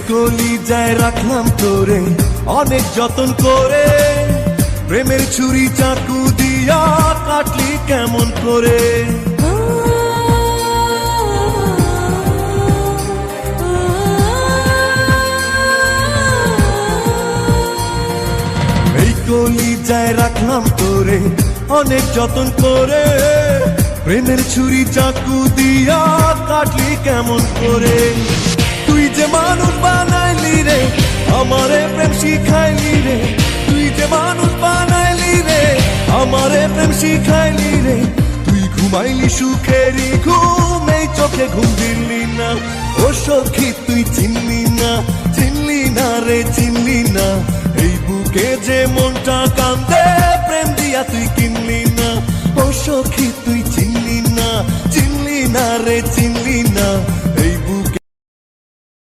কলিজায় রাখলাম তোরে অনেক যতন করে, প্রেমের ছুরি চাকু দিয়া কাটলি কেমন করে। এই কলিজায় রাখলাম তোরে অনেক যতন করে, প্রেমের ছুরি চাকু দিয়া কাটলি কেমন করে। তুই যে মানুষ বানাইলি রে, আমারে প্রেম শিখাইলি রে। তুই যে মানুষ বানাইলি রে, আমারে প্রেম শিখাইলি রে। তুই ঘুমাইলি সুখেরই ঘুম, এই চোখে ঘুম দিলি না। ও সখী তুই চিনলি না, চিনলি না রে চিনলি না। এই বুকে যে মনটা কান্দে, প্রেম দিয়া তুই কিনলি না। ও সখী তুই চিনলি না, চিনলি না রে চিনলি না।